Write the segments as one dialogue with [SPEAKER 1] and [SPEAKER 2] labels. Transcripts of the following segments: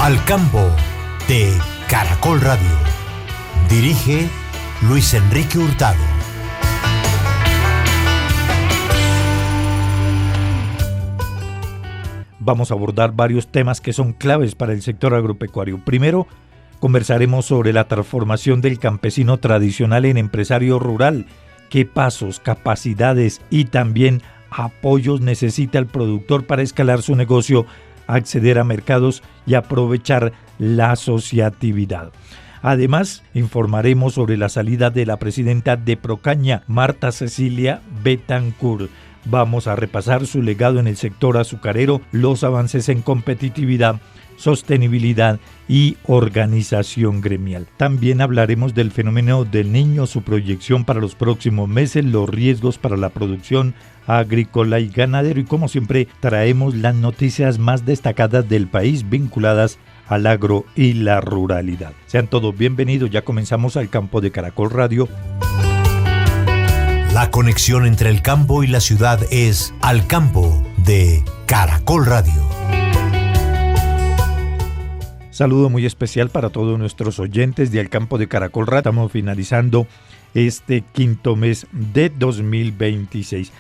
[SPEAKER 1] Al campo de Caracol Radio. Dirige Luis Enrique Hurtado.
[SPEAKER 2] Vamos a abordar varios temas que son claves para el sector agropecuario. Primero, conversaremos sobre la transformación del campesino tradicional en empresario rural. ¿Qué pasos, capacidades y también apoyos necesita el productor para escalar su negocio, acceder a mercados y aprovechar la asociatividad? Además, informaremos sobre la salida de la presidenta de Procaña, Marta Cecilia Betancourt. Vamos a repasar su legado en el sector azucarero, los avances en competitividad, sostenibilidad y organización gremial. También hablaremos del fenómeno del Niño, su proyección para los próximos meses, los riesgos para la producción agrícola y ganadero y como siempre traemos las noticias más destacadas del país vinculadas al agro y la ruralidad. Sean todos bienvenidos, ya comenzamos Al Campo de Caracol Radio.
[SPEAKER 1] La conexión entre el campo y la ciudad es Al Campo de Caracol Radio.
[SPEAKER 2] Saludo muy especial para todos nuestros oyentes de Al Campo de Caracol Radio. Estamos finalizando este quinto mes de 2026.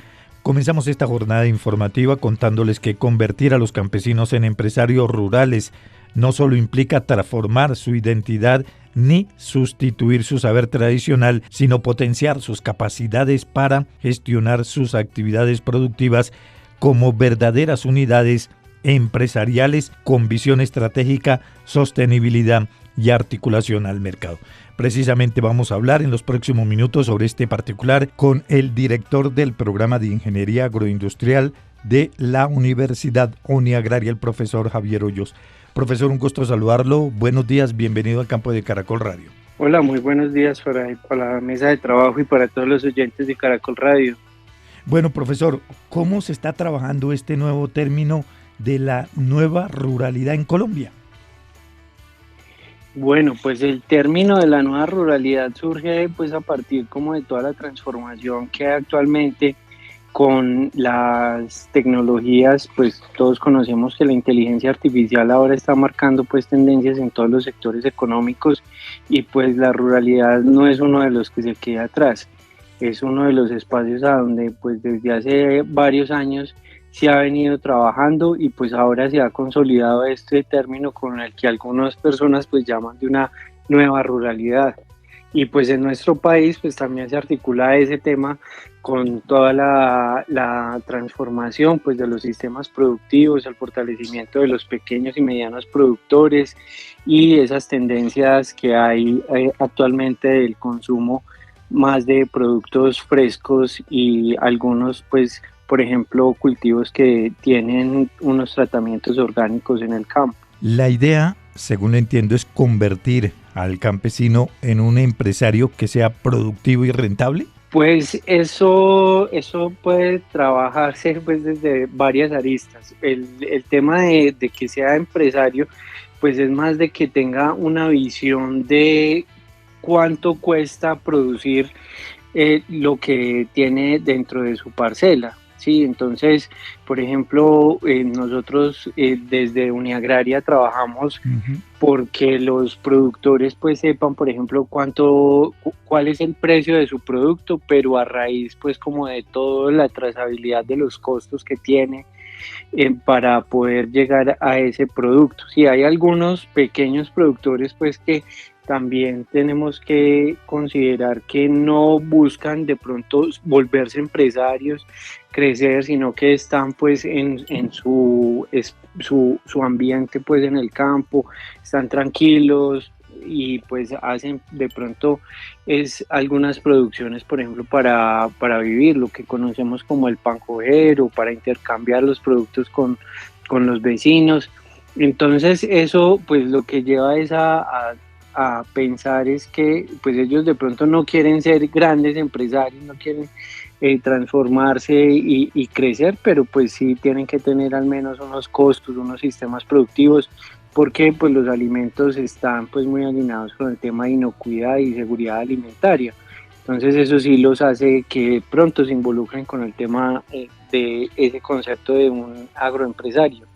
[SPEAKER 2] Comenzamos esta jornada informativa contándoles que convertir a los campesinos en empresarios rurales no solo implica transformar su identidad ni sustituir su saber tradicional, sino potenciar sus capacidades para gestionar sus actividades productivas como verdaderas unidades empresariales con visión estratégica, sostenibilidad y articulación al mercado. Precisamente vamos a hablar en los próximos minutos sobre este particular con el director del programa de Ingeniería Agroindustrial de la Universidad Uniagraria, el profesor Javier Hoyos. Profesor, un gusto saludarlo. Buenos días, bienvenido al Campo de Caracol Radio.
[SPEAKER 3] Hola, muy buenos días para la mesa de trabajo y para todos los oyentes de Caracol Radio.
[SPEAKER 2] Bueno, profesor, ¿cómo se está trabajando este nuevo término de la nueva ruralidad en Colombia?
[SPEAKER 3] Bueno, pues el término de la nueva ruralidad surge pues a partir como de toda la transformación que hay actualmente con las tecnologías. Pues todos conocemos que la inteligencia artificial ahora está marcando pues tendencias en todos los sectores económicos y pues la ruralidad no es uno de los que se queda atrás, es uno de los espacios a donde pues desde hace varios años se ha venido trabajando y pues ahora se ha consolidado este término con el que algunas personas pues llaman de una nueva ruralidad. Y pues en nuestro país pues también se articula ese tema con toda la transformación pues de los sistemas productivos, el fortalecimiento de los pequeños y medianos productores y esas tendencias que hay actualmente del consumo más de productos frescos y algunos pues por ejemplo cultivos que tienen unos tratamientos orgánicos en el campo.
[SPEAKER 2] La idea, según entiendo, es convertir al campesino en un empresario que sea productivo y rentable.
[SPEAKER 3] Pues eso puede trabajarse pues desde varias aristas. El tema de que sea empresario pues es más de que tenga una visión de cuánto cuesta producir lo que tiene dentro de su parcela. Sí, entonces, por ejemplo, nosotros desde Uniagraria trabajamos porque los productores pues sepan, por ejemplo, cuál es el precio de su producto, pero a raíz pues como de toda la trazabilidad de los costos que tiene para poder llegar a ese producto. Sí, hay algunos pequeños productores pues que también tenemos que considerar que no buscan de pronto volverse empresarios, crecer, sino que están pues en su ambiente pues en el campo, están tranquilos y pues hacen de pronto algunas producciones, por ejemplo, para vivir, lo que conocemos como el pancojero, para intercambiar los productos con los vecinos. Entonces eso pues lo que lleva es a pensar es que pues ellos de pronto no quieren ser grandes empresarios, no quieren transformarse y crecer, pero pues sí tienen que tener al menos unos costos, unos sistemas productivos, porque pues los alimentos están pues muy alineados con el tema de inocuidad y seguridad alimentaria. Entonces eso sí los hace que pronto se involucren con el tema de ese concepto de un agroempresario.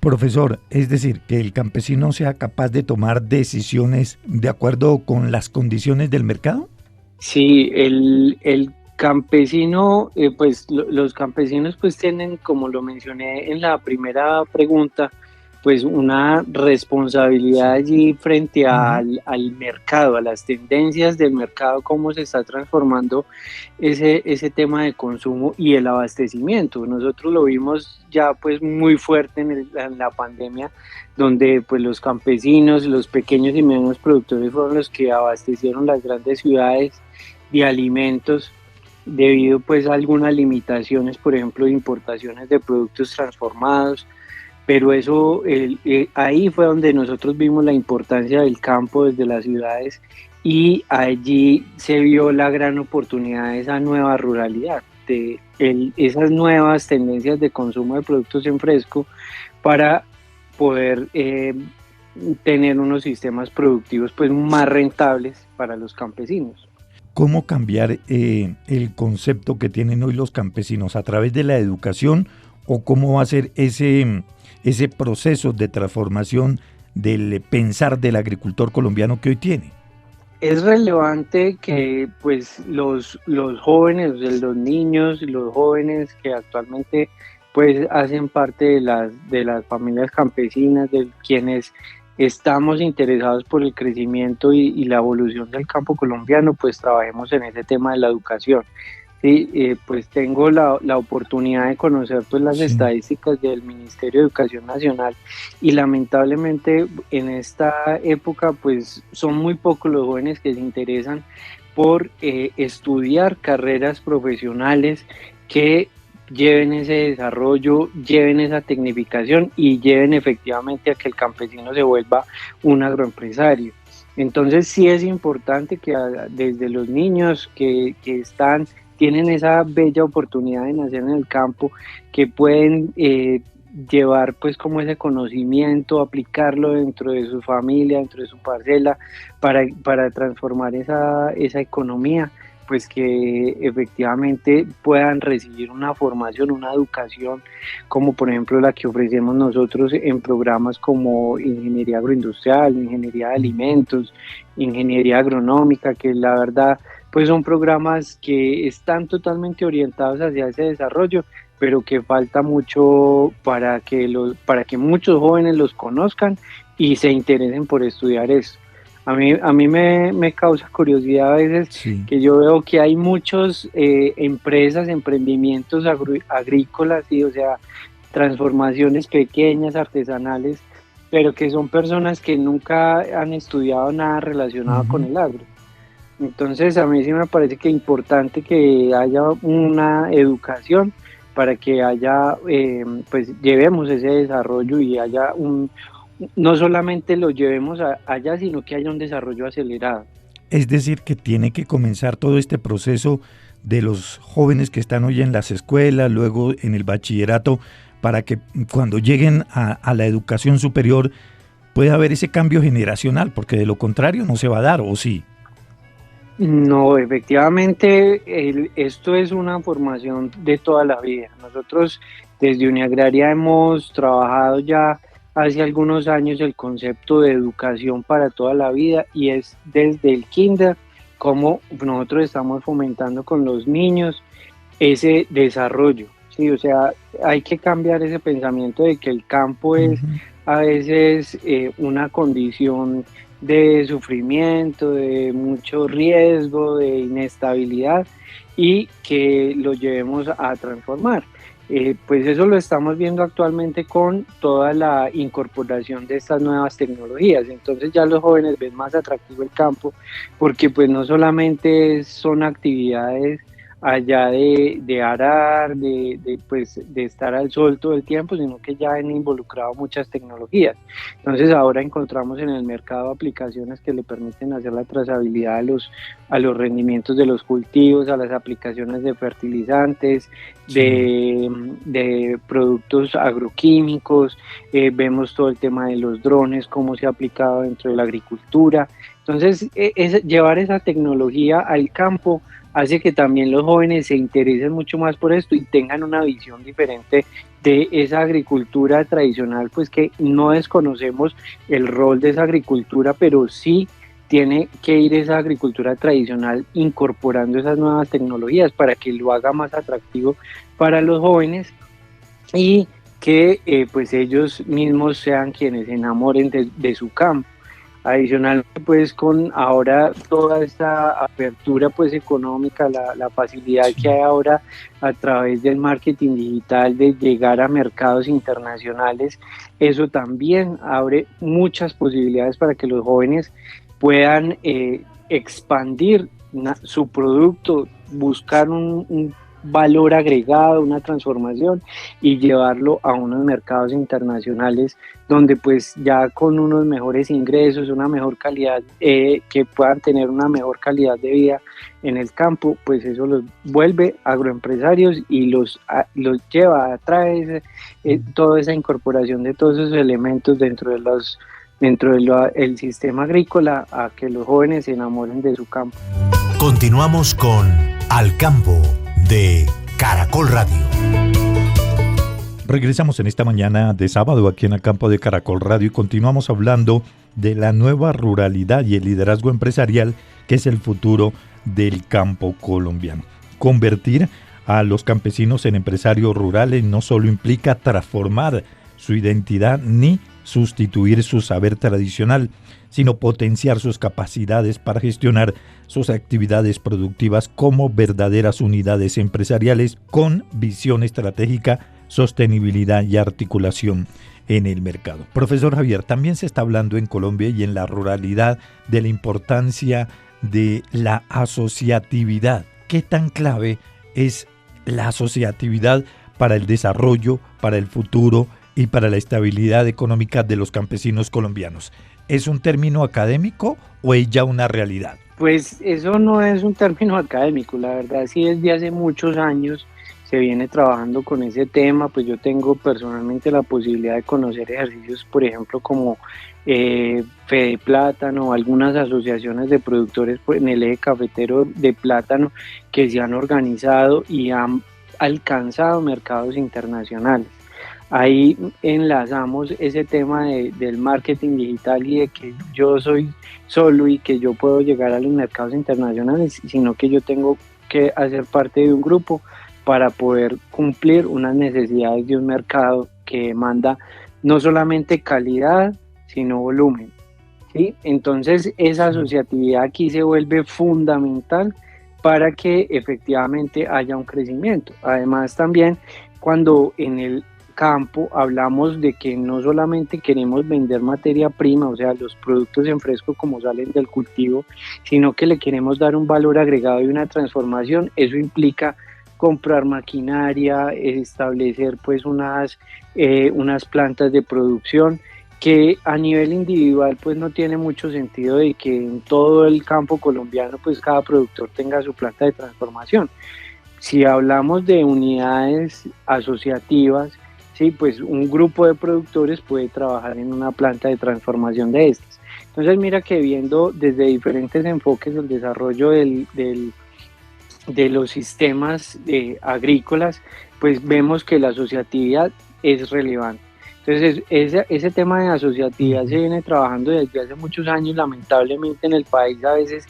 [SPEAKER 2] Profesor, es decir, que el campesino sea capaz de tomar decisiones de acuerdo con las condiciones del mercado.
[SPEAKER 3] Sí, el campesino, pues los campesinos pues tienen, como lo mencioné en la primera pregunta, pues una responsabilidad
[SPEAKER 2] Sí.
[SPEAKER 3] allí frente
[SPEAKER 2] Ujú.
[SPEAKER 3] al mercado, a las tendencias del mercado, cómo se está transformando ese tema de consumo y el abastecimiento. Nosotros lo vimos ya pues muy fuerte en la pandemia, donde pues los campesinos, los pequeños y medianos productores fueron los que abastecieron las grandes ciudades de alimentos debido pues a algunas limitaciones, por ejemplo, de importaciones de productos transformados, pero eso, ahí fue donde nosotros vimos la importancia del campo desde las ciudades y allí se vio la gran oportunidad de esa nueva ruralidad, esas nuevas tendencias de consumo de productos en fresco para poder tener unos sistemas productivos pues más rentables para los campesinos.
[SPEAKER 2] ¿Cómo cambiar el concepto que tienen hoy los campesinos a través de la educación o cómo va a ser ese proceso de transformación del pensar del agricultor colombiano que hoy tiene?
[SPEAKER 3] Es relevante que pues los jóvenes, los niños, los jóvenes que actualmente pues hacen parte de las familias campesinas, de quienes estamos interesados por el crecimiento y la evolución del campo colombiano, pues trabajemos en ese tema de la educación. Sí, pues tengo la oportunidad de conocer pues las
[SPEAKER 2] Sí.
[SPEAKER 3] estadísticas del Ministerio de Educación Nacional y lamentablemente en esta época pues son muy pocos los jóvenes que se interesan por estudiar carreras profesionales que lleven ese desarrollo, lleven esa tecnificación y lleven efectivamente a que el campesino se vuelva un agroempresario. Entonces sí es importante que desde los niños que tienen esa bella oportunidad de nacer en el campo, que pueden llevar pues como ese conocimiento, aplicarlo dentro de su familia, dentro de su parcela, para transformar esa economía, pues que efectivamente puedan recibir una formación, una educación, como por ejemplo la que ofrecemos nosotros en programas como ingeniería agroindustrial, ingeniería de
[SPEAKER 2] Ujú.
[SPEAKER 3] alimentos, ingeniería agronómica, que la verdad pues son programas que están totalmente orientados hacia ese desarrollo, pero que falta mucho para que muchos jóvenes los conozcan y se interesen por estudiar eso. A mí me causa curiosidad a veces
[SPEAKER 2] Sí.
[SPEAKER 3] que yo veo que hay muchos empresas, emprendimientos agrícolas, y, o sea, transformaciones pequeñas, artesanales, pero que son personas que nunca han estudiado nada relacionado con
[SPEAKER 2] Ujú.
[SPEAKER 3] el agro. Entonces, a mí sí me parece que es importante que haya una educación para que haya, pues llevemos ese desarrollo y haya no solamente lo llevemos allá, sino que haya un desarrollo acelerado.
[SPEAKER 2] Es decir, que tiene que comenzar todo este proceso de los jóvenes que están hoy en las escuelas, luego en el bachillerato, para que cuando lleguen a la educación superior pueda haber ese cambio generacional, porque de lo contrario no se va a dar, ¿o sí?
[SPEAKER 3] No, efectivamente, esto es una formación de toda la vida. Nosotros desde Uniagraria hemos trabajado ya hace algunos años el concepto de educación para toda la vida y es desde el kinder como nosotros estamos fomentando con los niños ese desarrollo. Sí, o sea, hay que cambiar ese pensamiento de que el campo es
[SPEAKER 2] Ujú.
[SPEAKER 3] a veces una condición de sufrimiento, de mucho riesgo, de inestabilidad y que lo llevemos a transformar. Pues eso lo estamos viendo actualmente con toda la incorporación de estas nuevas tecnologías. Entonces ya los jóvenes ven más atractivo el campo porque pues no solamente son actividades allá de arar, pues, de estar al sol todo el tiempo, sino que ya han involucrado muchas tecnologías. Entonces ahora encontramos en el mercado aplicaciones que le permiten hacer la trazabilidad a los rendimientos de los cultivos, a las aplicaciones de fertilizantes,
[SPEAKER 2] Sí.
[SPEAKER 3] de productos agroquímicos, vemos todo el tema de los drones, cómo se ha aplicado dentro de la agricultura. Entonces, llevar esa tecnología al campo hace que también los jóvenes se interesen mucho más por esto y tengan una visión diferente de esa agricultura tradicional, pues que no desconocemos el rol de esa agricultura, pero sí tiene que ir esa agricultura tradicional incorporando esas nuevas tecnologías para que lo haga más atractivo para los jóvenes y que pues ellos mismos sean quienes se enamoren de su campo. Adicionalmente, pues con ahora toda esta apertura pues económica, la facilidad que hay ahora a través del marketing digital de llegar a mercados internacionales, eso también abre muchas posibilidades para que los jóvenes puedan expandir su producto, buscar un valor agregado, una transformación y llevarlo a unos mercados internacionales donde pues ya con unos mejores ingresos, una mejor calidad, que puedan tener una mejor calidad de vida en el campo, pues eso los vuelve agroempresarios y los lleva, atrae toda esa incorporación de todos esos elementos dentro del sistema agrícola a que los jóvenes se enamoren de su campo.
[SPEAKER 1] Continuamos con Al Campo de Caracol Radio.
[SPEAKER 2] Regresamos en esta mañana de sábado aquí en el campo de Caracol Radio y continuamos hablando de la nueva ruralidad y el liderazgo empresarial que es el futuro del campo colombiano. Convertir a los campesinos en empresarios rurales no solo implica transformar su identidad ni sustituir su saber tradicional, sino potenciar sus capacidades para gestionar sus actividades productivas como verdaderas unidades empresariales con visión estratégica, sostenibilidad y articulación en el mercado. Profesor Javier, también se está hablando en Colombia y en la ruralidad de la importancia de la asociatividad. ¿Qué tan clave es la asociatividad para el desarrollo, para el futuro y para la estabilidad económica de los campesinos colombianos? ¿Es un término académico o es ya una realidad?
[SPEAKER 3] Pues eso no es un término académico, la verdad sí desde hace muchos años se viene trabajando con ese tema. Pues yo tengo personalmente la posibilidad de conocer ejercicios, por ejemplo, como Fede Plátano, algunas asociaciones de productores en el eje cafetero de plátano que se han organizado y han alcanzado mercados internacionales. Ahí enlazamos ese tema del marketing digital y de que yo soy solo y que yo puedo llegar a los mercados internacionales, sino que yo tengo que hacer parte de un grupo para poder cumplir unas necesidades de un mercado que demanda no solamente calidad, sino volumen, ¿sí? Entonces esa asociatividad aquí se vuelve fundamental para que efectivamente haya un crecimiento. Además también cuando en el campo hablamos de que no solamente queremos vender materia prima, o sea, los productos en fresco como salen del cultivo, sino que le queremos dar un valor agregado y una transformación. Eso implica comprar maquinaria, establecer pues unas plantas de producción que a nivel individual pues no tiene mucho sentido de que en todo el campo colombiano pues cada productor tenga su planta de transformación. Si hablamos de unidades asociativas, sí, pues un grupo de productores puede trabajar en una planta de transformación de estas. Entonces mira que viendo desde diferentes enfoques el desarrollo de los sistemas agrícolas, pues vemos que la asociatividad es relevante. Entonces ese tema de asociatividad se viene trabajando desde hace muchos años. Lamentablemente en el país a veces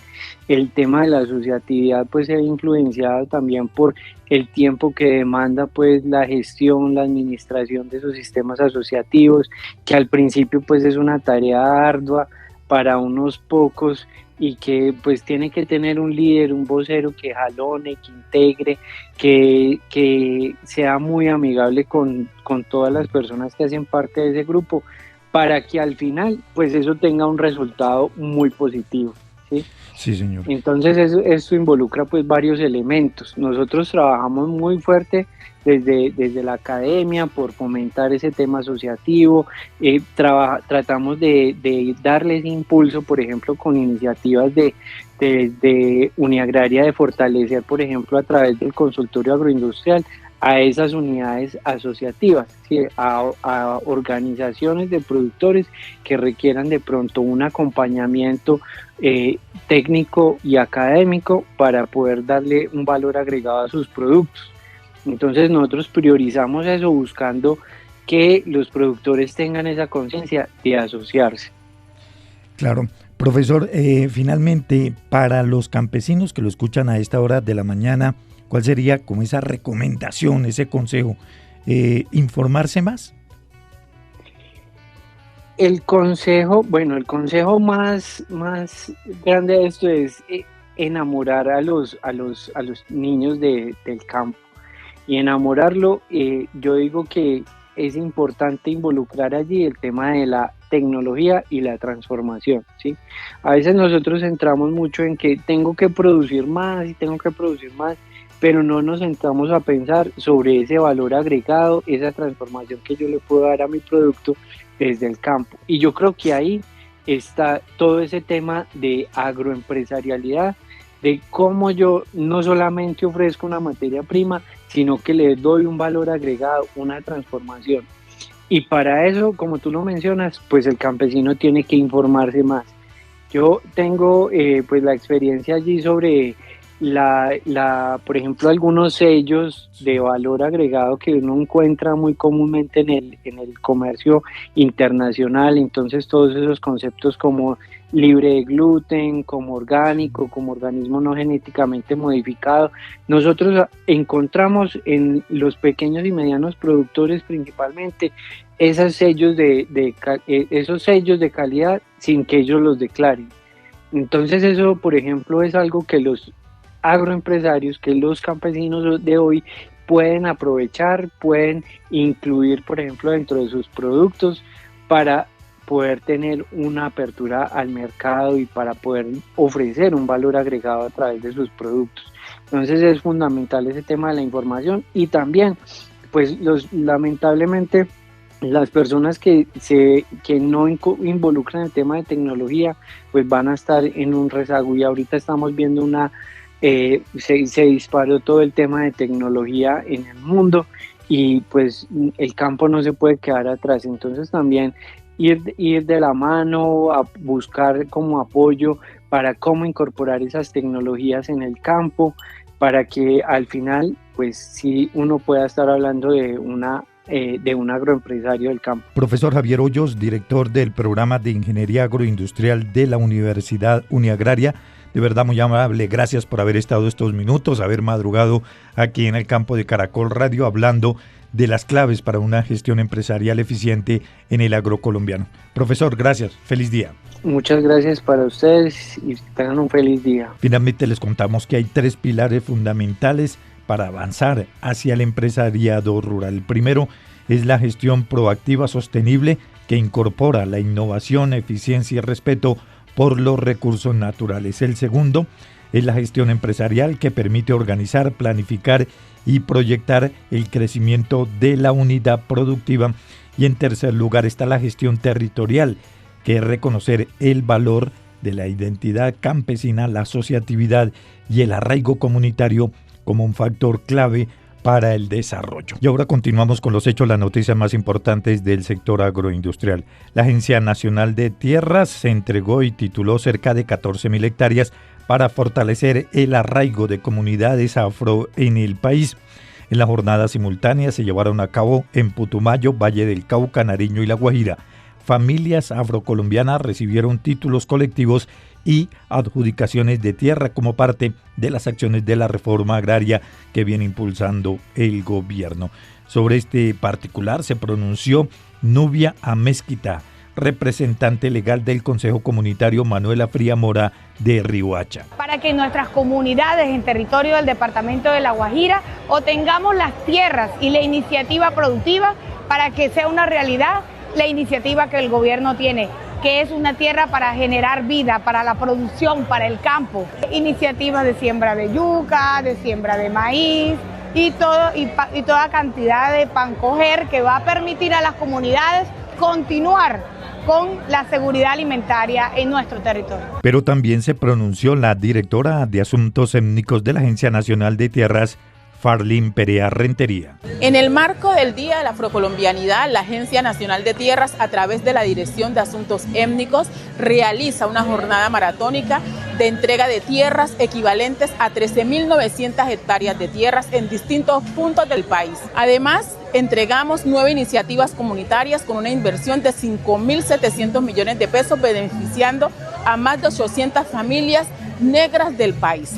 [SPEAKER 3] el tema de la asociatividad pues se ve influenciado también por el tiempo que demanda pues la gestión, la administración de esos sistemas asociativos, que al principio pues es una tarea ardua para unos pocos y que pues tiene que tener un líder, un vocero que jalone, que integre, que sea muy amigable con todas las personas que hacen parte de ese grupo, para que al final pues eso tenga un resultado muy positivo, ¿sí?
[SPEAKER 2] Sí, señor.
[SPEAKER 3] Entonces esto involucra pues varios elementos. Nosotros trabajamos muy fuerte desde la academia por fomentar ese tema asociativo. Tratamos de darles impulso, por ejemplo, con iniciativas de Uniagraria, de fortalecer, por ejemplo, a través del consultorio agroindustrial a esas unidades asociativas, ¿sí? a organizaciones de productores que requieran de pronto un acompañamiento técnico y académico para poder darle un valor agregado a sus productos. Entonces nosotros priorizamos eso buscando que los productores tengan esa conciencia de asociarse.
[SPEAKER 2] Claro. Profesor, finalmente, para los campesinos que lo escuchan a esta hora de la mañana, ¿cuál sería como esa recomendación, ese consejo? ¿Informarse más?
[SPEAKER 3] El consejo más grande de esto es enamorar a los niños del campo. Y enamorarlo, yo digo que es importante involucrar allí el tema de la tecnología y la transformación, ¿sí? A veces nosotros entramos mucho en que tengo que producir más, pero no nos sentamos a pensar sobre ese valor agregado, esa transformación que yo le puedo dar a mi producto desde el campo. Y yo creo que ahí está todo ese tema de agroempresarialidad, de cómo yo no solamente ofrezco una materia prima, sino que le doy un valor agregado, una transformación. Y para eso, como tú lo mencionas, pues el campesino tiene que informarse más. Yo tengo pues la experiencia allí sobre por ejemplo, algunos sellos de valor agregado que uno encuentra muy comúnmente en el comercio internacional. Entonces todos esos conceptos como libre de gluten, como orgánico, como organismo no genéticamente modificado, nosotros encontramos en los pequeños y medianos productores principalmente esos sellos de calidad sin que ellos los declaren. Entonces eso, por ejemplo, es algo que los agroempresarios, que los campesinos de hoy pueden aprovechar, pueden incluir, por ejemplo, dentro de sus productos para poder tener una apertura al mercado y para poder ofrecer un valor agregado a través de sus productos. Entonces es fundamental ese tema de la información y también, pues lamentablemente, las personas que no involucran el tema de tecnología, pues van a estar en un rezago y ahorita estamos viendo se disparó todo el tema de tecnología en el mundo y pues el campo no se puede quedar atrás. Entonces también ir de la mano a buscar como apoyo para cómo incorporar esas tecnologías en el campo para que al final pues sí uno pueda estar hablando de un agroempresario del campo.
[SPEAKER 2] Profesor Javier Hoyos, director del programa de Ingeniería Agroindustrial de la Universidad Uniagraria, de verdad muy amable, gracias por haber estado estos minutos, haber madrugado aquí en el campo de Caracol Radio hablando de las claves para una gestión empresarial eficiente en el agrocolombiano. Profesor, gracias, feliz día.
[SPEAKER 3] Muchas gracias para ustedes y tengan un feliz día.
[SPEAKER 2] Finalmente les contamos que hay 3 pilares fundamentales para avanzar hacia el empresariado rural. El primero es la gestión proactiva sostenible que incorpora la innovación, eficiencia y respeto por los recursos naturales. El segundo es la gestión empresarial que permite organizar, planificar y proyectar el crecimiento de la unidad productiva. Y en tercer lugar está la gestión territorial, que es reconocer el valor de la identidad campesina, la asociatividad y el arraigo comunitario como un factor clave para el desarrollo. Y ahora continuamos con los hechos, las noticias más importantes del sector agroindustrial. La Agencia Nacional de Tierras se entregó y tituló cerca de 14.000 hectáreas para fortalecer el arraigo de comunidades afro en el país. En la jornada simultánea se llevaron a cabo en Putumayo, Valle del Cauca, Nariño y La Guajira. Familias afrocolombianas recibieron títulos colectivos y adjudicaciones de tierra como parte de las acciones de la reforma agraria que viene impulsando el gobierno. Sobre este particular se pronunció Nubia Amezquita, representante legal del Consejo Comunitario Manuela Fría Mora de Riohacha.
[SPEAKER 4] Para que nuestras comunidades en territorio del departamento de La Guajira obtengamos las tierras y la iniciativa productiva para que sea una realidad la iniciativa que el gobierno tiene, que es una tierra para generar vida, para la producción, para el campo. Iniciativas de siembra de yuca, de siembra de maíz y toda cantidad de pancoger que va a permitir a las comunidades continuar con la seguridad alimentaria en nuestro territorio.
[SPEAKER 2] Pero también se pronunció la directora de Asuntos Étnicos de la Agencia Nacional de Tierras, Farlín Perea Rentería.
[SPEAKER 5] En el marco del Día de la Afrocolombianidad, la Agencia Nacional de Tierras, a través de la Dirección de Asuntos Étnicos, realiza una jornada maratónica de entrega de tierras equivalentes a 13.900 hectáreas de tierras en distintos puntos del país. Además, entregamos 9 iniciativas comunitarias con una inversión de 5.700 millones de pesos, beneficiando a más de 800 familias negras del país.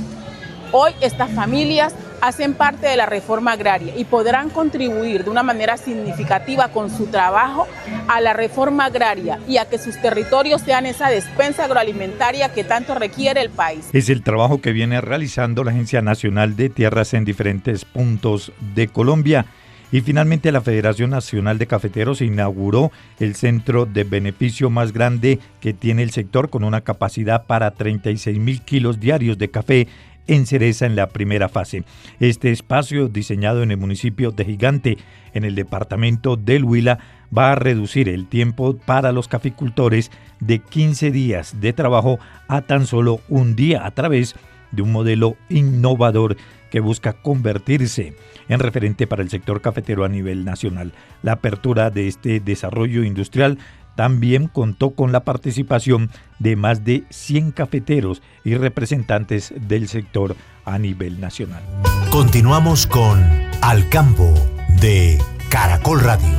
[SPEAKER 5] Hoy estas familias hacen parte de la reforma agraria y podrán contribuir de una manera significativa con su trabajo a la reforma agraria y a que sus territorios sean esa despensa agroalimentaria que tanto requiere el país.
[SPEAKER 2] Es el trabajo que viene realizando la Agencia Nacional de Tierras en diferentes puntos de Colombia. Y finalmente la Federación Nacional de Cafeteros inauguró el centro de beneficio más grande que tiene el sector, con una capacidad para 36.000 kilos diarios de café en cereza en la primera fase. Este espacio, diseñado en el municipio de Gigante, en el departamento del Huila, va a reducir el tiempo para los caficultores de 15 días de trabajo a tan solo un día, a través de un modelo innovador que busca convertirse en referente para el sector cafetero a nivel nacional. La apertura de este desarrollo industrial también contó con la participación de más de 100 cafeteros y representantes del sector a nivel nacional.
[SPEAKER 1] Continuamos con Al Campo de Caracol Radio.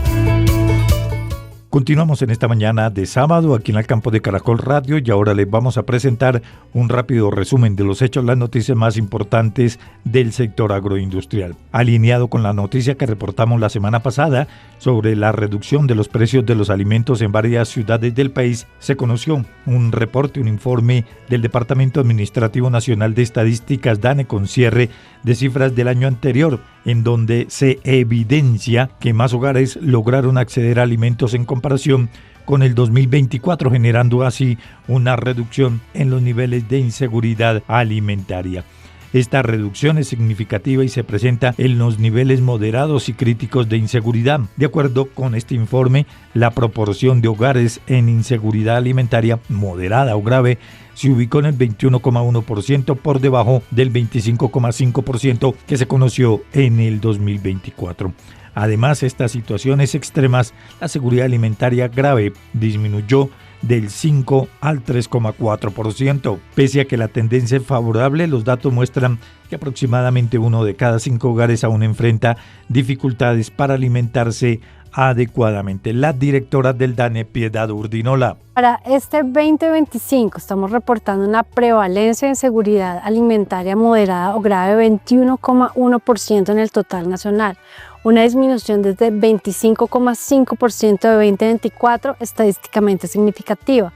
[SPEAKER 2] Continuamos en esta mañana de sábado aquí en el campo de Caracol Radio y ahora les vamos a presentar un rápido resumen de los hechos, las noticias más importantes del sector agroindustrial. Alineado con la noticia que reportamos la semana pasada sobre la reducción de los precios de los alimentos en varias ciudades del país, se conoció un reporte, un informe del Departamento Administrativo Nacional de Estadísticas, DANE, con cierre de cifras del año anterior, en donde se evidencia que más hogares lograron acceder a alimentos en comparación con el 2024, generando así una reducción en los niveles de inseguridad alimentaria. Esta reducción es significativa y se presenta en los niveles moderados y críticos de inseguridad. De acuerdo con este informe, la proporción de hogares en inseguridad alimentaria moderada o grave se ubicó en el 21,1%, por debajo del 25,5% que se conoció en el 2024. Además, estas situaciones extremas, la seguridad alimentaria grave disminuyó del 5 al 3,4%. Pese a que la tendencia es favorable, los datos muestran que aproximadamente 1 de cada 5 hogares aún enfrenta dificultades para alimentarse adecuadamente. La directora del DANE, Piedad Urdinola.
[SPEAKER 6] Para este 2025 estamos reportando una prevalencia de inseguridad alimentaria moderada o grave de 21,1% en el total nacional, una disminución desde 25,5% de 2024, estadísticamente significativa,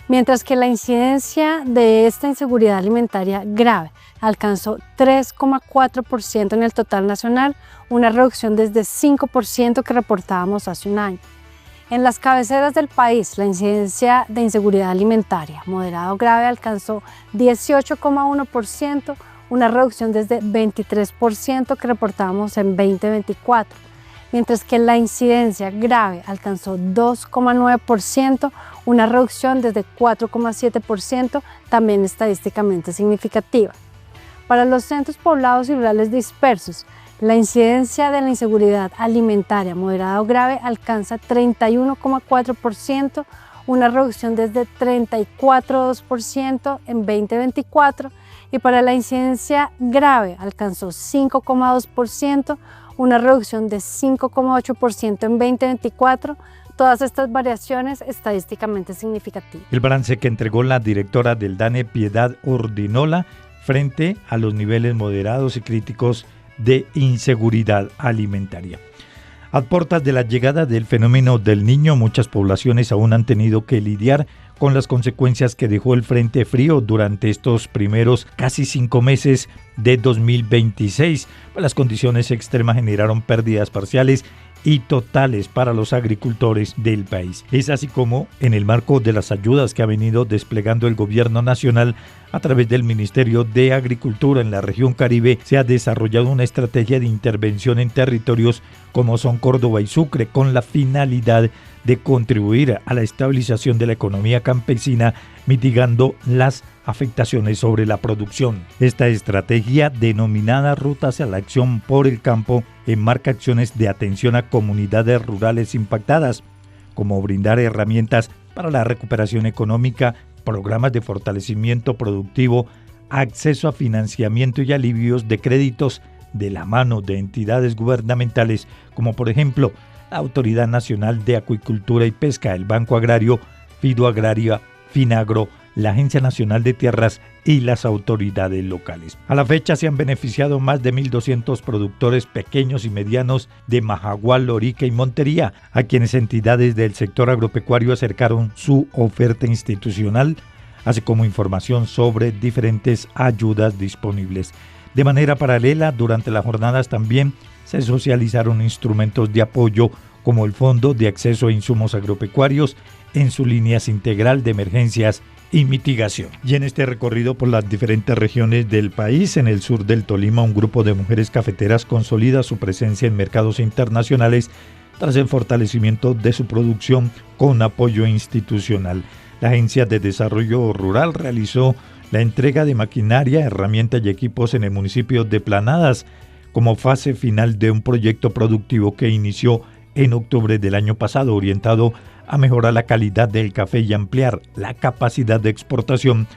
[SPEAKER 6] mientras que la incidencia de esta inseguridad alimentaria grave alcanzó 3,4% en el total nacional, una reducción desde 5% que reportábamos hace un año. En las cabeceras del país, la incidencia de inseguridad alimentaria moderada o grave alcanzó 18,1%, una reducción desde 23% que reportábamos en 2024, mientras que la incidencia grave alcanzó 2,9%, una reducción desde 4,7%, también estadísticamente significativa. Para los centros poblados y rurales dispersos, la incidencia de la inseguridad alimentaria moderada o grave alcanza 31,4%, una reducción desde 34,2% en 2024, y para la incidencia grave alcanzó 5,2%, una reducción de 5,8% en 2024, todas estas variaciones estadísticamente significativas.
[SPEAKER 2] El balance que entregó la directora del DANE, Piedad Urdinola, frente a los niveles moderados y críticos de inseguridad alimentaria. A puertas de la llegada del fenómeno del Niño, muchas poblaciones aún han tenido que lidiar con las consecuencias que dejó el frente frío durante estos primeros casi 5 meses de 2026. Las condiciones extremas generaron pérdidas parciales y totales para los agricultores del país. Es así como, en el marco de las ayudas que ha venido desplegando el gobierno nacional a través del Ministerio de Agricultura en la región Caribe, se ha desarrollado una estrategia de intervención en territorios como son Córdoba y Sucre, con la finalidad de contribuir a la estabilización de la economía campesina, mitigando las afectaciones sobre la producción. Esta estrategia, denominada Rutas a la Acción por el Campo, enmarca acciones de atención a comunidades rurales impactadas, como brindar herramientas para la recuperación económica programas de fortalecimiento productivo, acceso a financiamiento y alivios de créditos de la mano de entidades gubernamentales como por ejemplo la Autoridad Nacional de Acuicultura y Pesca, el Banco Agrario, Fidoagraria, Finagro, la Agencia Nacional de Tierras y las autoridades locales. A la fecha se han beneficiado más de 1.200 productores pequeños y medianos de Majagual, Lorica y Montería, a quienes entidades del sector agropecuario acercaron su oferta institucional, así como información sobre diferentes ayudas disponibles. De manera paralela, durante las jornadas también se socializaron instrumentos de apoyo como el Fondo de Acceso a Insumos Agropecuarios en su líneas integral de emergencias y mitigación. Y en este recorrido por las diferentes regiones del país, en el sur del Tolima, un grupo de mujeres cafeteras consolida su presencia en mercados internacionales tras el fortalecimiento de su producción con apoyo institucional. La Agencia de Desarrollo Rural realizó la entrega de maquinaria, herramientas y equipos en el municipio de Planadas como fase final de un proyecto productivo que inició en octubre del año pasado, orientado a mejorar la calidad del café y ampliar la capacidad de exportación,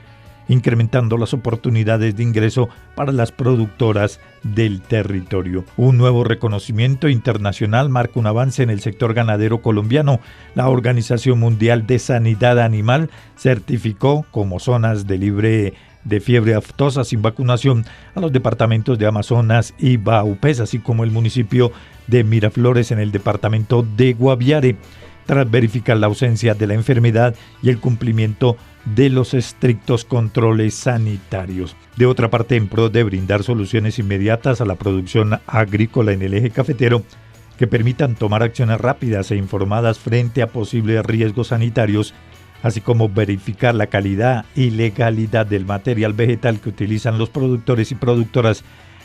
[SPEAKER 2] incrementando las oportunidades de ingreso para las productoras del territorio. Un nuevo reconocimiento internacional marca un avance en el sector ganadero colombiano. La Organización Mundial de Sanidad Animal certificó como zonas de libre de fiebre aftosa sin vacunación a los departamentos de Amazonas y Vaupés, así como el municipio de Miraflores en el departamento de Guaviare, tras verificar la ausencia de la enfermedad y el cumplimiento de los estrictos controles sanitarios. De otra parte, en pro de brindar soluciones inmediatas a la producción agrícola en el eje cafetero, que permitan tomar acciones rápidas e informadas frente a posibles riesgos sanitarios, así como verificar la calidad y legalidad del material vegetal que utilizan los productores y productoras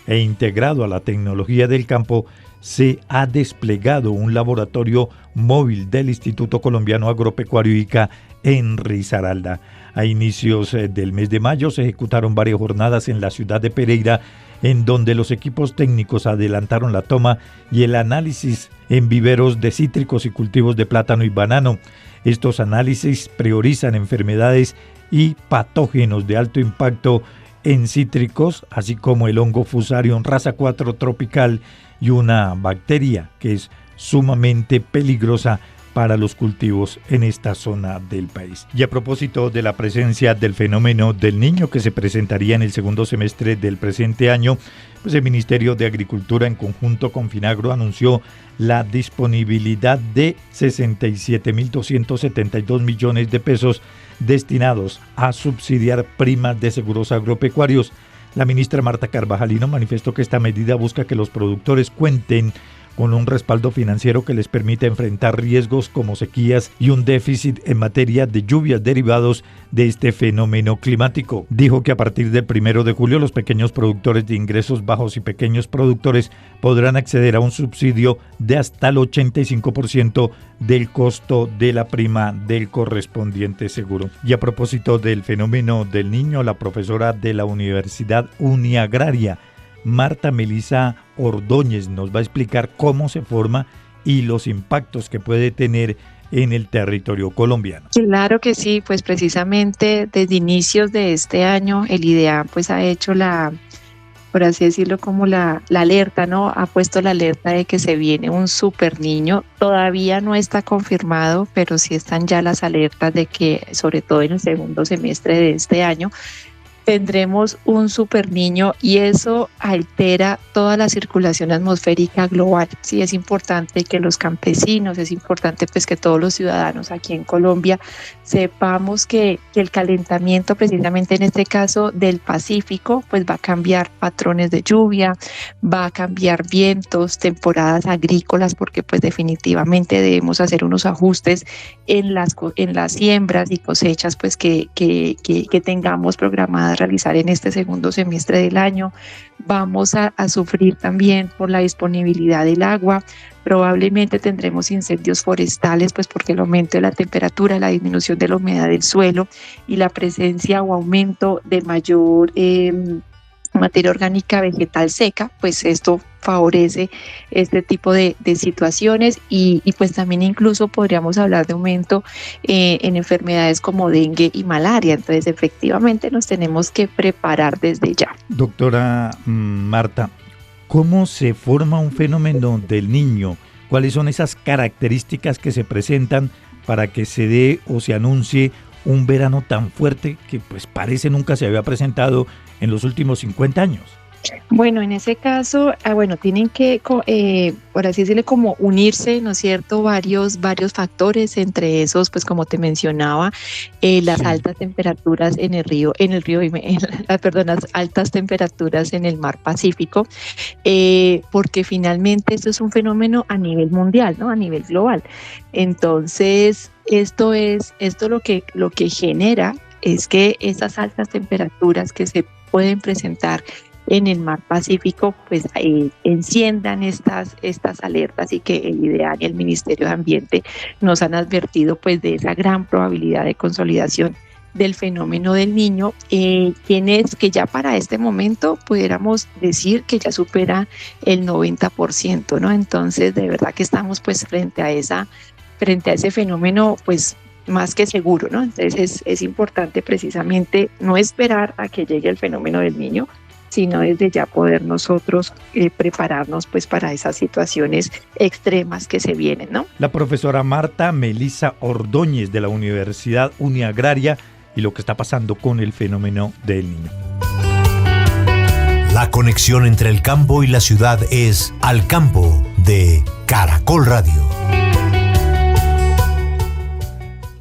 [SPEAKER 2] e integrado a la tecnología del campo, se ha desplegado un laboratorio móvil del Instituto Colombiano Agropecuario ICA en Risaralda. A inicios del mes de mayo se ejecutaron varias jornadas en la ciudad de Pereira, en donde los equipos técnicos adelantaron la toma y el análisis en viveros de cítricos y cultivos de plátano y banano. Estos análisis priorizan enfermedades y patógenos de alto impacto en cítricos, así como el hongo Fusarium raza 4 tropical y una bacteria que es sumamente peligrosa para los cultivos en esta zona del país. Y a propósito de la presencia del fenómeno del Niño que se presentaría en el segundo semestre del presente año, pues el Ministerio de Agricultura en conjunto con Finagro anunció la disponibilidad de 67.272 millones de pesos destinados a subsidiar primas de seguros agropecuarios. La ministra Marta Carvajalino manifestó que esta medida busca que los productores cuenten con un respaldo financiero que les permita enfrentar riesgos como sequías y un déficit en materia de lluvias derivados de este fenómeno climático. Dijo que a partir del 1 de julio los pequeños productores de ingresos bajos y pequeños productores podrán acceder a un subsidio de hasta el 85% del costo de la prima del correspondiente seguro. Y a propósito del fenómeno del Niño, la profesora de la Universidad Uniagraria, Marta Melisa Ordóñez, nos va a explicar cómo se forma y los impactos que puede tener en el territorio colombiano.
[SPEAKER 7] Claro que sí, pues precisamente desde inicios de este año el IDEAM pues ha hecho por así decirlo, como la alerta, ¿no? Ha puesto la alerta de que se viene un super niño. Todavía no está confirmado, pero sí están ya las alertas de que, sobre todo en el segundo semestre de este año, tendremos un super niño y eso altera toda la circulación atmosférica global. Sí, es importante que los campesinos, es importante pues que todos los ciudadanos aquí en Colombia sepamos que el calentamiento, precisamente en este caso del Pacífico, pues va a cambiar patrones de lluvia, va a cambiar vientos, temporadas agrícolas, porque pues definitivamente debemos hacer unos ajustes en las siembras y cosechas pues que tengamos programadas realizar en este segundo semestre del año. Vamos a sufrir también por la disponibilidad del agua. Probablemente tendremos incendios forestales, pues porque el aumento de la temperatura, la disminución de la humedad del suelo y la presencia o aumento de mayor materia orgánica vegetal seca, pues esto favorece este tipo de situaciones y pues también incluso podríamos hablar de aumento en enfermedades como dengue y malaria. Entonces efectivamente nos tenemos que preparar desde ya.
[SPEAKER 2] Doctora Marta, ¿cómo se forma un fenómeno del niño? ¿Cuáles son esas características que se presentan para que se dé o se anuncie un verano tan fuerte que pues parece nunca se había presentado en los últimos 50 años?
[SPEAKER 7] Bueno, en ese caso, tienen que, por así decirlo, como unirse, ¿no es cierto?, varios factores, entre esos, pues como te mencionaba, las altas temperaturas las altas temperaturas en el mar Pacífico, porque finalmente esto es un fenómeno a nivel mundial, ¿no?, a nivel global. Entonces, esto lo que genera es que esas altas temperaturas que se pueden presentar en el mar Pacífico, pues enciendan estas alertas, y que el IDEAN y el Ministerio de Ambiente nos han advertido pues de esa gran probabilidad de consolidación del fenómeno del Niño, que ya para este momento pudiéramos decir que ya supera el 90%, ¿no? Entonces, de verdad que estamos pues frente a ese fenómeno pues más que seguro, ¿no? Entonces es importante precisamente no esperar a que llegue el fenómeno del Niño, sino desde ya poder nosotros prepararnos pues para esas situaciones extremas que se vienen, ¿no?
[SPEAKER 2] La profesora Marta Melisa Ordóñez de la Universidad Uniagraria, y lo que está pasando con el fenómeno del Niño.
[SPEAKER 1] La conexión entre el campo y la ciudad es Al Campo de Caracol Radio.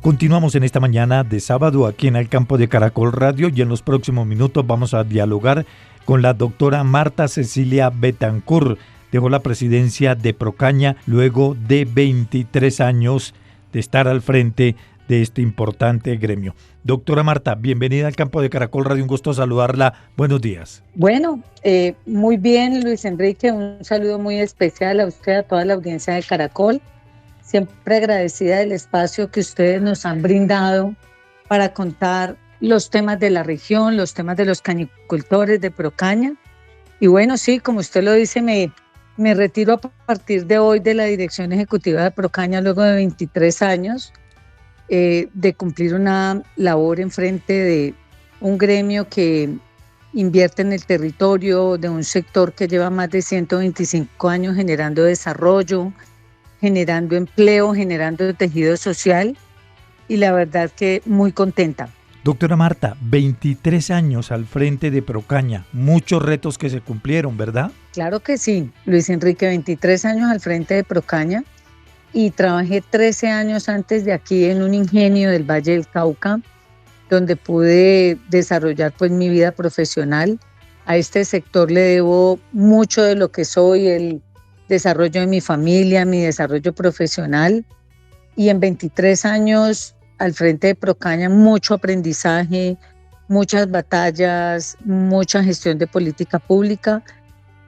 [SPEAKER 2] Continuamos en esta mañana de sábado aquí en Al Campo de Caracol Radio, y en los próximos minutos vamos a dialogar con la doctora Marta Cecilia Betancourt. Dejó la presidencia de Procaña luego de 23 años de estar al frente de este importante gremio. Doctora Marta, bienvenida al Campo de Caracol Radio, un gusto saludarla. Buenos días.
[SPEAKER 8] Bueno, muy bien, Luis Enrique, un saludo muy especial a usted, a toda la audiencia de Caracol. Siempre agradecida del espacio que ustedes nos han brindado para contar los temas de la región, los temas de los cañicultores de Procaña. Y bueno, sí, como usted lo dice, me retiro a partir de hoy de la dirección ejecutiva de Procaña luego de 23 años de cumplir una labor en frente de un gremio que invierte en el territorio, de un sector que lleva más de 125 años generando desarrollo, generando empleo, generando tejido social, y la verdad que muy contenta.
[SPEAKER 2] Doctora Marta, 23 años al frente de Procaña, muchos retos que se cumplieron, ¿verdad?
[SPEAKER 8] Claro que sí, Luis Enrique, 23 años al frente de Procaña, y trabajé 13 años antes de aquí en un ingenio del Valle del Cauca, donde pude desarrollar pues mi vida profesional. A este sector le debo mucho de lo que soy, el desarrollo de mi familia, mi desarrollo profesional, y en 23 años al frente de Procaña mucho aprendizaje, muchas batallas, mucha gestión de política pública,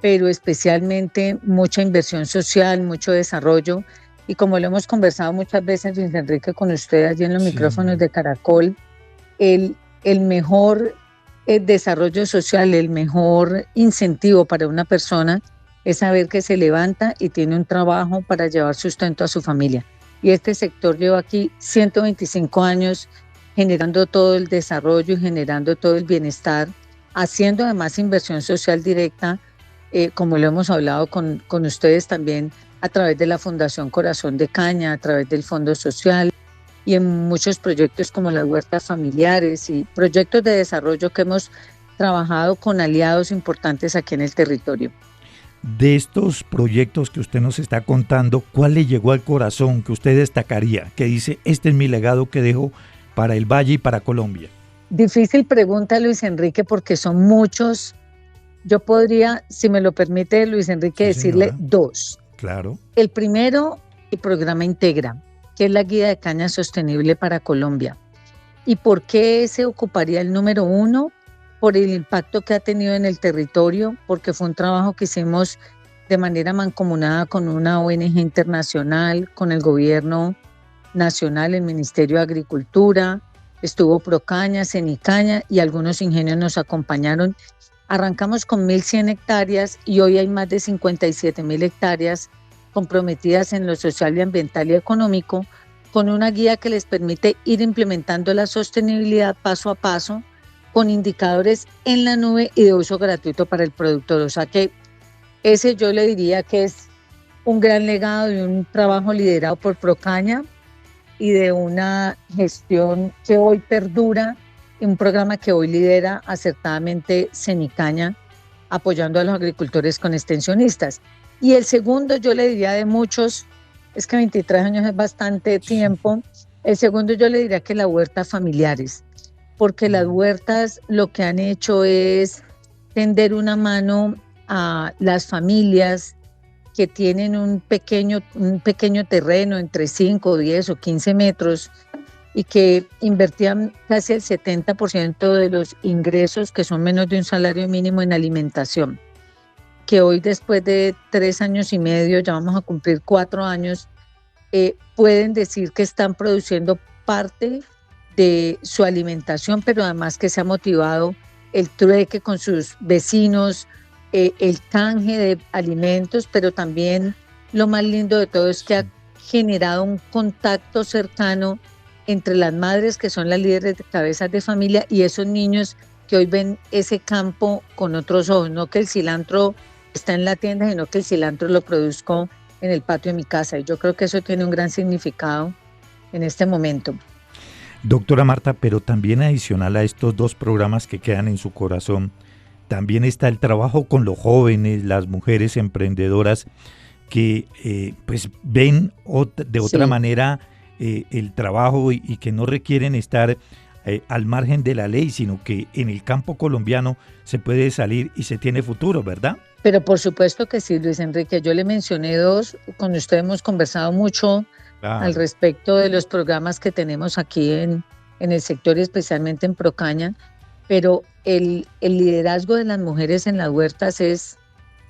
[SPEAKER 8] pero especialmente mucha inversión social, mucho desarrollo, y como lo hemos conversado muchas veces, Luis Enrique, con usted allí en los micrófonos de Caracol, el mejor desarrollo social, el mejor incentivo para una persona es saber que se levanta y tiene un trabajo para llevar sustento a su familia. Y este sector lleva aquí 125 años generando todo el desarrollo y generando todo el bienestar, haciendo además inversión social directa, como lo hemos hablado con ustedes también, a través de la Fundación Corazón de Caña, a través del Fondo Social, y en muchos proyectos como las huertas familiares y proyectos de desarrollo que hemos trabajado con aliados importantes aquí en el territorio.
[SPEAKER 2] De estos proyectos que usted nos está contando, ¿cuál le llegó al corazón que usted destacaría? Que dice, este es mi legado que dejo para el Valle y para Colombia.
[SPEAKER 8] Difícil pregunta, Luis Enrique, porque son muchos. Yo podría, si me lo permite, Luis Enrique, decirle dos.
[SPEAKER 2] Claro.
[SPEAKER 8] El primero, el programa Integra, que es la guía de caña sostenible para Colombia. ¿Y por qué se ocuparía el número uno? Por el impacto que ha tenido en el territorio, porque fue un trabajo que hicimos de manera mancomunada con una ONG internacional, con el gobierno nacional, el Ministerio de Agricultura, estuvo Procaña, Cenicaña, y algunos ingenios nos acompañaron Arrancamos con 1.100 hectáreas y hoy hay más de 57.000 hectáreas comprometidas en lo social y ambiental y económico, con una guía que les permite ir implementando la sostenibilidad paso a paso, con indicadores en la nube y de uso gratuito para el productor. O sea que ese yo le diría que es un gran legado de un trabajo liderado por Procaña y de una gestión que hoy perdura, y un programa que hoy lidera acertadamente Senicaña, apoyando a los agricultores con extensionistas. Y el segundo, yo le diría de muchos, es que 23 años es bastante tiempo, el segundo yo le diría que las huertas familiares, porque las huertas lo que han hecho es tender una mano a las familias que tienen un pequeño terreno entre 5, 10 o 15 metros y que invertían casi el 70% de los ingresos, que son menos de un salario mínimo, en alimentación, que hoy, después de 3 años y medio, ya vamos a cumplir 4 años, pueden decir que están produciendo parte de su alimentación, pero además que se ha motivado el trueque con sus vecinos, el canje de alimentos, pero también lo más lindo de todo es que ha generado un contacto cercano entre las madres, que son las líderes de cabezas de familia, y esos niños que hoy ven ese campo con otros ojos, no que el cilantro está en la tienda, sino que el cilantro lo produzco en el patio de mi casa, y yo creo que eso tiene un gran significado en este momento.
[SPEAKER 2] Doctora Marta, pero también adicional a estos 2 programas que quedan en su corazón, también está el trabajo con los jóvenes, las mujeres emprendedoras que pues ven de otra manera el trabajo y que no requieren estar al margen de la ley, sino que en el campo colombiano se puede salir y se tiene futuro, ¿verdad?
[SPEAKER 8] Pero por supuesto que sí, Luis Enrique. Yo le mencioné 2, con usted hemos conversado mucho al respecto de los programas que tenemos aquí en el sector y especialmente en Procaña, pero el liderazgo de las mujeres en las huertas es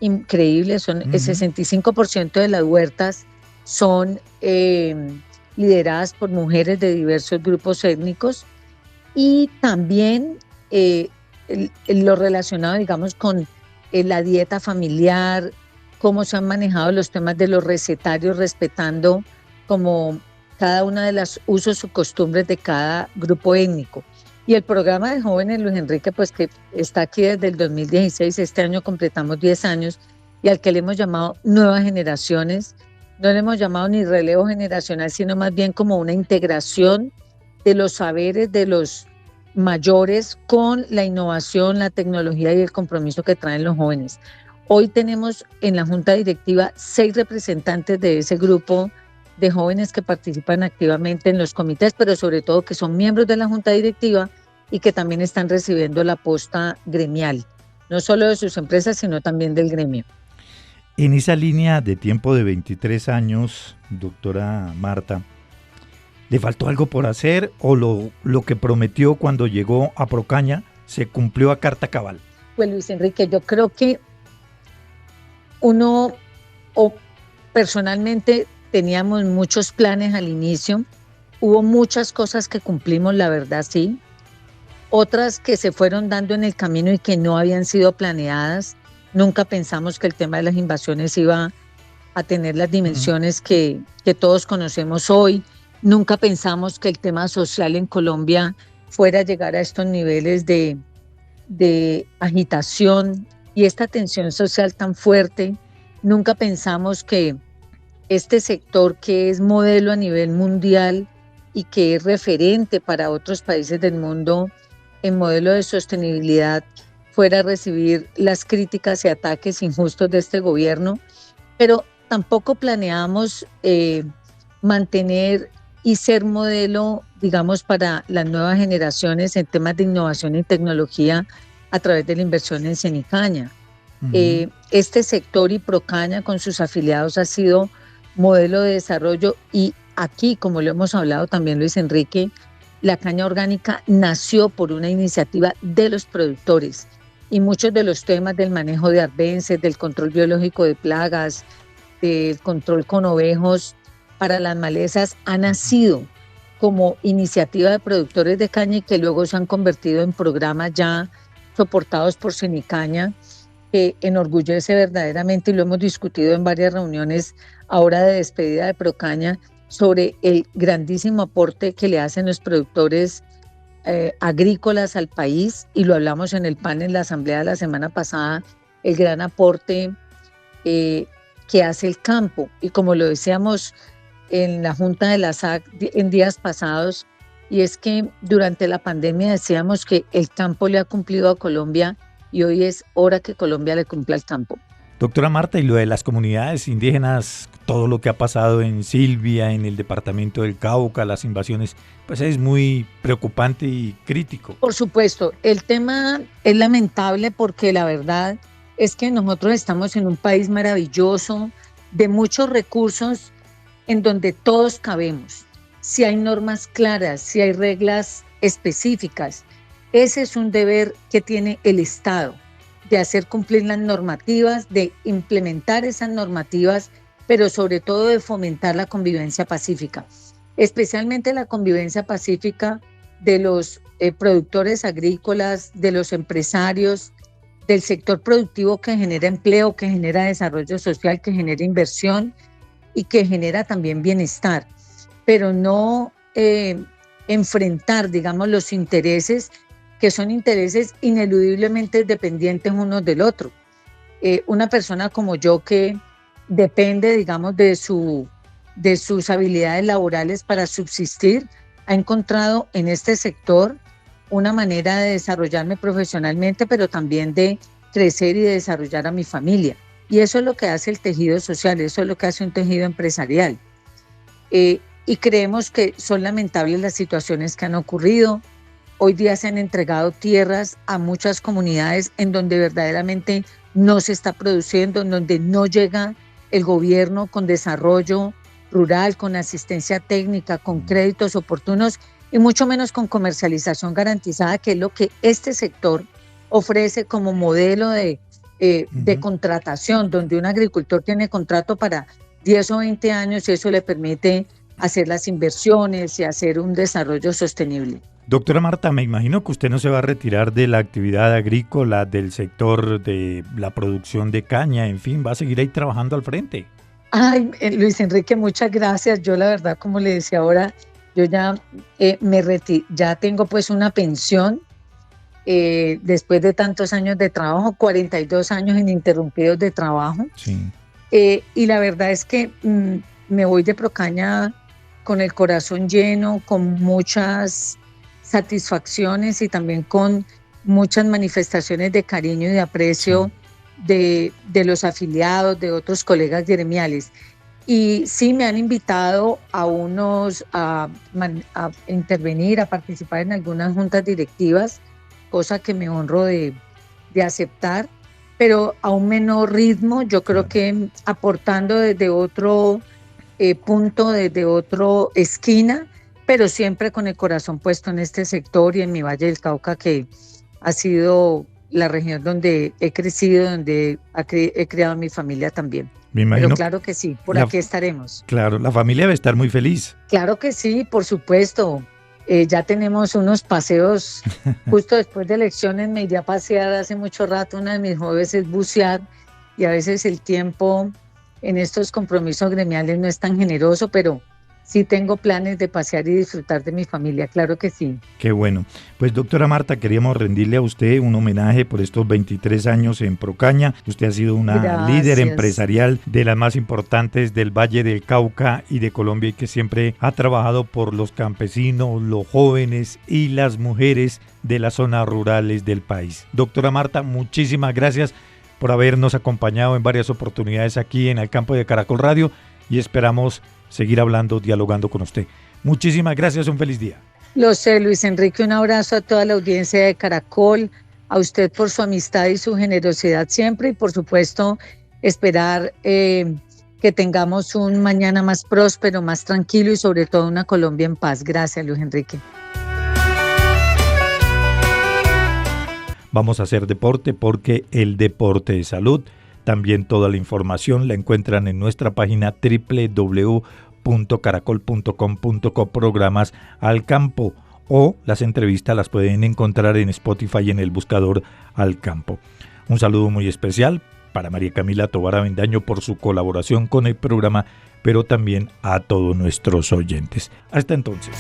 [SPEAKER 8] increíble. Son el 65% de las huertas son lideradas por mujeres de diversos grupos étnicos, y también lo relacionado, digamos, con la dieta familiar, cómo se han manejado los temas de los recetarios, respetando como cada una de los usos y costumbres de cada grupo étnico. Y el programa de jóvenes, Luis Enrique, pues que está aquí desde el 2016, este año completamos 10 años, y al que le hemos llamado Nuevas Generaciones. No le hemos llamado ni relevo generacional, sino más bien como una integración de los saberes de los mayores con la innovación, la tecnología y el compromiso que traen los jóvenes. Hoy tenemos en la Junta Directiva 6 representantes de ese grupo de jóvenes que participan activamente en los comités, pero sobre todo que son miembros de la Junta Directiva y que también están recibiendo la posta gremial, no solo de sus empresas, sino también del gremio.
[SPEAKER 2] En esa línea de tiempo de 23 años, doctora Marta, ¿le faltó algo por hacer o lo que prometió cuando llegó a Procaña se cumplió a carta cabal?
[SPEAKER 8] Pues Luis Enrique, yo creo que personalmente teníamos muchos planes al inicio, hubo muchas cosas que cumplimos, la verdad sí, otras que se fueron dando en el camino y que no habían sido planeadas. Nunca pensamos que el tema de las invasiones iba a tener las dimensiones que todos conocemos hoy. Nunca pensamos que el tema social en Colombia fuera a llegar a estos niveles de agitación y esta tensión social tan fuerte. Nunca pensamos que este sector, que es modelo a nivel mundial y que es referente para otros países del mundo en modelo de sostenibilidad, fuera a recibir las críticas y ataques injustos de este gobierno, pero tampoco planeamos mantener y ser modelo, digamos, para las nuevas generaciones en temas de innovación y tecnología a través de la inversión en Senicaña. Este sector y Procaña con sus afiliados ha sido modelo de desarrollo, y aquí, como lo hemos hablado también, Luis Enrique, la caña orgánica nació por una iniciativa de los productores, y muchos de los temas del manejo de arbences, del control biológico de plagas, del control con ovejos para las malezas han nacido como iniciativa de productores de caña y que luego se han convertido en programas ya soportados por Senicaña, que enorgullece verdaderamente, y lo hemos discutido en varias reuniones ahora de despedida de Procaña, sobre el grandísimo aporte que le hacen los productores agrícolas al país, y lo hablamos en el panel en la asamblea la semana pasada, el gran aporte que hace el campo. Y como lo decíamos en la Junta de la SAC en días pasados, y es que durante la pandemia decíamos que el campo le ha cumplido a Colombia, y hoy es hora que Colombia le cumpla al campo.
[SPEAKER 2] Doctora Marta, y lo de las comunidades indígenas, todo lo que ha pasado en Silvia, en el departamento del Cauca, las invasiones, pues es muy preocupante y crítico.
[SPEAKER 8] Por supuesto, el tema es lamentable porque la verdad es que nosotros estamos en un país maravilloso, de muchos recursos, en donde todos cabemos. Si hay normas claras, si hay reglas específicas, ese es un deber que tiene el Estado, de hacer cumplir las normativas, de implementar esas normativas, pero sobre todo de fomentar la convivencia pacífica, especialmente la convivencia pacífica de los productores agrícolas, de los empresarios, del sector productivo que genera empleo, que genera desarrollo social, que genera inversión y que genera también bienestar, pero no enfrentar, digamos, los intereses que son intereses ineludiblemente dependientes unos del otro. Una persona como yo que depende, digamos, de sus habilidades laborales para subsistir, ha encontrado en este sector una manera de desarrollarme profesionalmente, pero también de crecer y de desarrollar a mi familia. Y eso es lo que hace el tejido social, eso es lo que hace un tejido empresarial. Y creemos que son lamentables las situaciones que han ocurrido. Hoy día se han entregado tierras a muchas comunidades en donde verdaderamente no se está produciendo, en donde no llega el gobierno con desarrollo rural, con asistencia técnica, con créditos oportunos y mucho menos con comercialización garantizada, que es lo que este sector ofrece como modelo de contratación, donde un agricultor tiene contrato para 10 o 20 años y eso le permite hacer las inversiones y hacer un desarrollo sostenible.
[SPEAKER 2] Doctora Marta, me imagino que usted no se va a retirar de la actividad agrícola, del sector de la producción de caña, en fin, va a seguir ahí trabajando al frente.
[SPEAKER 8] Ay, Luis Enrique, muchas gracias. Yo la verdad, como le decía ahora, yo ya ya tengo pues una pensión después de tantos años de trabajo, 42 años ininterrumpidos de trabajo.
[SPEAKER 2] Sí.
[SPEAKER 8] Y la verdad es que me voy de Procaña con el corazón lleno, con muchas satisfacciones y también con muchas manifestaciones de cariño y de aprecio de los afiliados, de otros colegas gremiales. Y sí me han invitado a intervenir, a participar en algunas juntas directivas, cosa que me honro de aceptar, pero a un menor ritmo, yo creo que aportando desde otro punto, desde otra esquina, pero siempre con el corazón puesto en este sector y en mi Valle del Cauca, que ha sido la región donde he crecido, donde he criado a mi familia también.
[SPEAKER 2] Me imagino.
[SPEAKER 8] Pero claro que sí, por aquí estaremos.
[SPEAKER 2] Claro, la familia debe estar muy feliz.
[SPEAKER 8] Claro que sí, por supuesto. Ya tenemos unos paseos, justo después de elecciones me iría a pasear hace mucho rato, una de mis hobbies es bucear y a veces el tiempo en estos compromisos gremiales no es tan generoso, pero sí tengo planes de pasear y disfrutar de mi familia, claro que sí.
[SPEAKER 2] Qué bueno. Pues doctora Marta, queríamos rendirle a usted un homenaje por estos 23 años en Procaña. Usted ha sido una líder empresarial de las más importantes del Valle del Cauca y de Colombia y que siempre ha trabajado por los campesinos, los jóvenes y las mujeres de las zonas rurales del país. Doctora Marta, muchísimas gracias por habernos acompañado en varias oportunidades aquí en el campo de Caracol Radio y esperamos seguir hablando, dialogando con usted. Muchísimas gracias, un feliz día.
[SPEAKER 8] Lo sé, Luis Enrique, un abrazo a toda la audiencia de Caracol, a usted por su amistad y su generosidad siempre y por supuesto esperar que tengamos un mañana más próspero, más tranquilo y sobre todo una Colombia en paz. Gracias, Luis Enrique.
[SPEAKER 2] Vamos a hacer deporte porque el deporte es salud. También toda la información la encuentran en nuestra página www.caracol.com.co, programas al campo. o las entrevistas las pueden encontrar en Spotify en el buscador Al Campo. Un saludo muy especial para María Camila Tovar Avendaño por su colaboración con el programa, pero también a todos nuestros oyentes. Hasta entonces.